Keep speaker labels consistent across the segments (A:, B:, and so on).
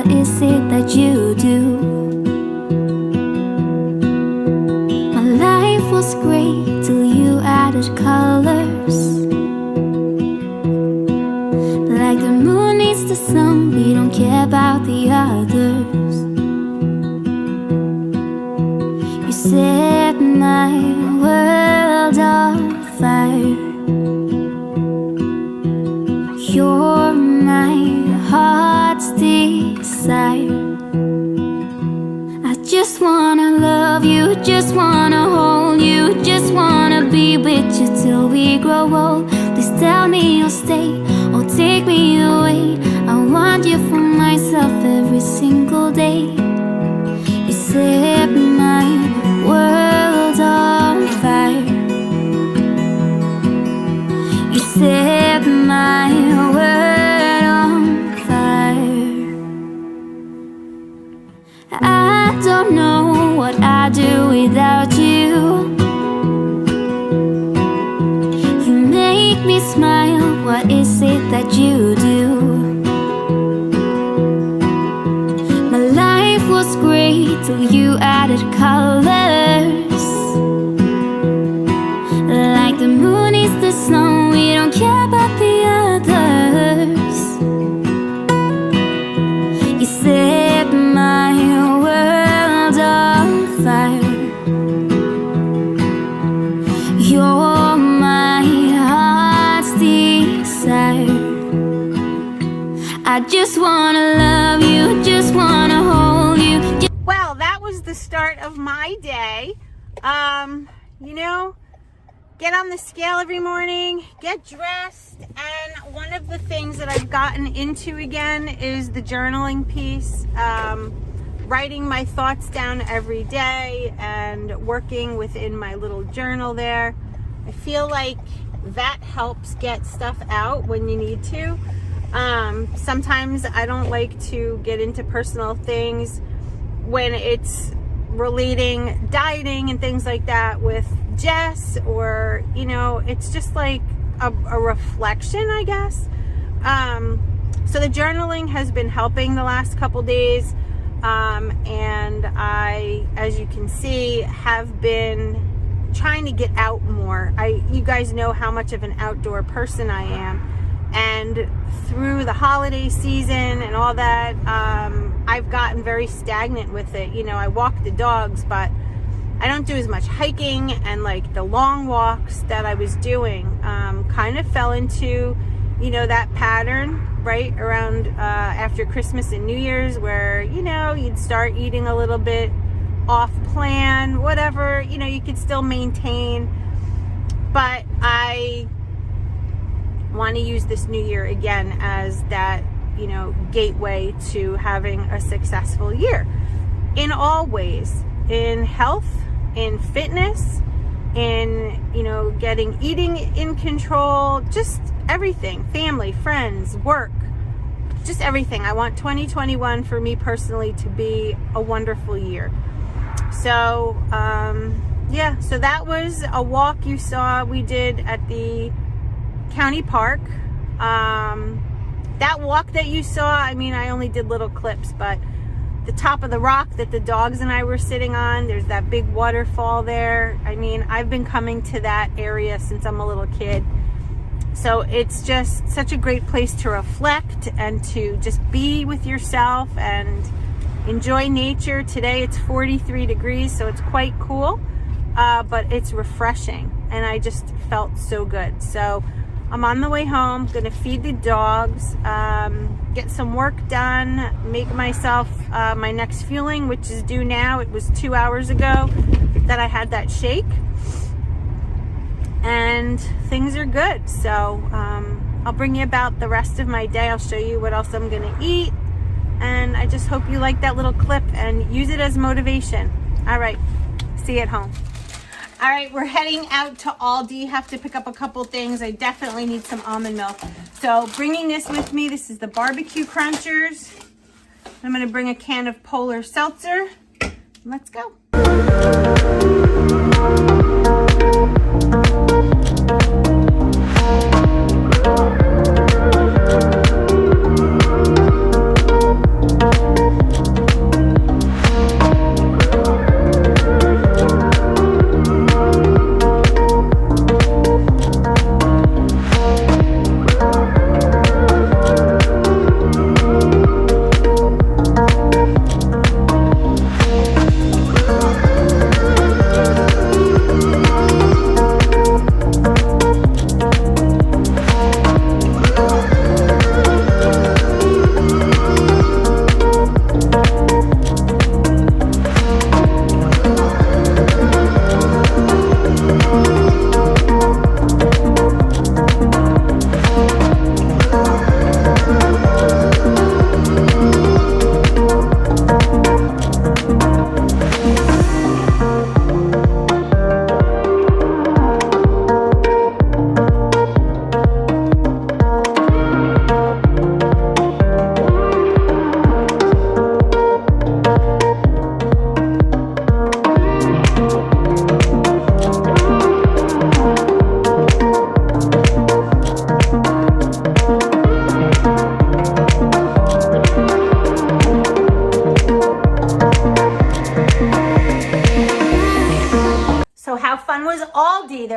A: what is it that you do? My life was great till you added colors. Like the moon needs the sun, we don't care about the others. You set my world on fire. You're my heart's desire. I just wanna love you, just wanna hold you, just wanna be with you till we grow old. Please tell me you'll stay or take me away. I want you for myself every single day. You set my world on fire. You set my world on fire. I don't know what I'd do without you. You make me smile, what is it that you do? My life was great till you added colors. Like the moon is the snow, we don't care about the others. You set my world on fire. You're my heart's desire. I just wanna love you, just wanna hold you.
B: Well, that was the start of my day. You know, get on the scale every morning, get dressed, and one of the things that I've gotten into again is the journaling piece. Writing my thoughts down every day and working within my little journal there. I feel like that helps get stuff out when you need to. Sometimes I don't like to get into personal things when it's relating dieting and things like that with Jess, or you know, it's just like a reflection, I guess. So the journaling has been helping the last couple days, and I, as you can see, have been trying to get out more. You guys know how much of an outdoor person I am, and through the holiday season and all that, I've gotten very stagnant with it. You know, I walk the dogs, but I don't do as much hiking, and like the long walks that I was doing kind of fell into, you know, that pattern right around after Christmas and New Year's, where, you know, you'd start eating a little bit off plan, whatever, you know, you could still maintain. But I want to use this new year again as that, you know, gateway to having a successful year in all ways, in health, in fitness, in, you know, eating in control, just everything, family, friends, work, just everything. I want 2021 for me personally to be a wonderful year. So yeah, so that was a walk you saw we did at the county park. That walk that you saw, I mean, I only did little clips, but the top of the rock that the dogs and I were sitting on, there's that big waterfall there. I mean, I've been coming to that area since I'm a little kid. So it's just such a great place to reflect and to just be with yourself and enjoy nature. Today it's 43 degrees, so it's quite cool, but it's refreshing, and I just felt so good. So I'm on the way home, gonna feed the dogs, get some work done, make myself my next fueling, which is due now. It was 2 hours ago that I had that shake, and things are good. So I'll bring you about the rest of my day. I'll show you what else I'm gonna eat, and I just hope you like that little clip and use it as motivation. All right, see you at home. All right, we're heading out to Aldi. Have to pick up a couple things. I definitely need some almond milk. So bringing this with me, this is the barbecue crunchers. I'm gonna bring a can of Polar Seltzer. Let's go.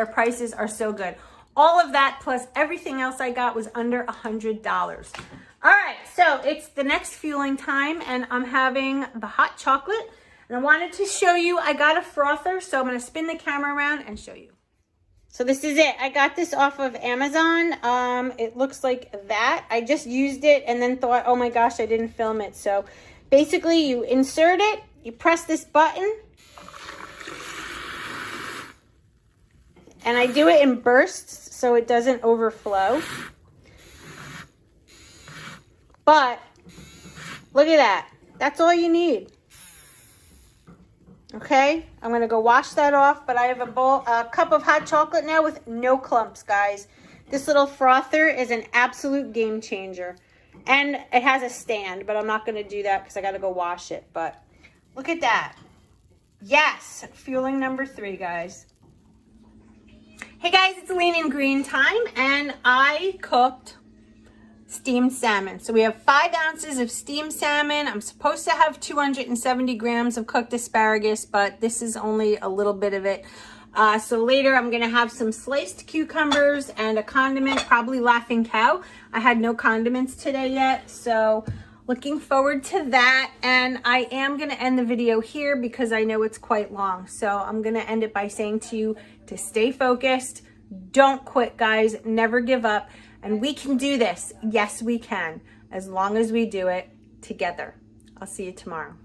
B: their prices are so good. All of that plus everything else I got was under $100. All right, so it's the next fueling time, and I'm having the hot chocolate. And I wanted to show you, I got a frother, so I'm gonna spin the camera around and show you. So this is it. I got this off of Amazon. It looks like that. I just used it and then thought, oh my gosh, I didn't film it. So basically you insert it, you press this button, and I do it in bursts so it doesn't overflow. But look at that. That's all you need. Okay, I'm gonna go wash that off, but I have a cup of hot chocolate now with no clumps, guys. This little frother is an absolute game changer. And it has a stand, but I'm not gonna do that because I gotta go wash it. But look at that. Yes, fueling number 3, guys. Hey guys, it's Lean and Green time, and I cooked steamed salmon. So we have 5 ounces of steamed salmon. I'm supposed to have 270 grams of cooked asparagus, but this is only a little bit of it. So later I'm gonna have some sliced cucumbers and a condiment, probably Laughing Cow. I had no condiments today yet, so looking forward to that. And I am gonna end the video here because I know it's quite long. So I'm gonna end it by saying to you to stay focused, don't quit, guys, never give up. And we can do this. Yes, we can, as long as we do it together. I'll see you tomorrow.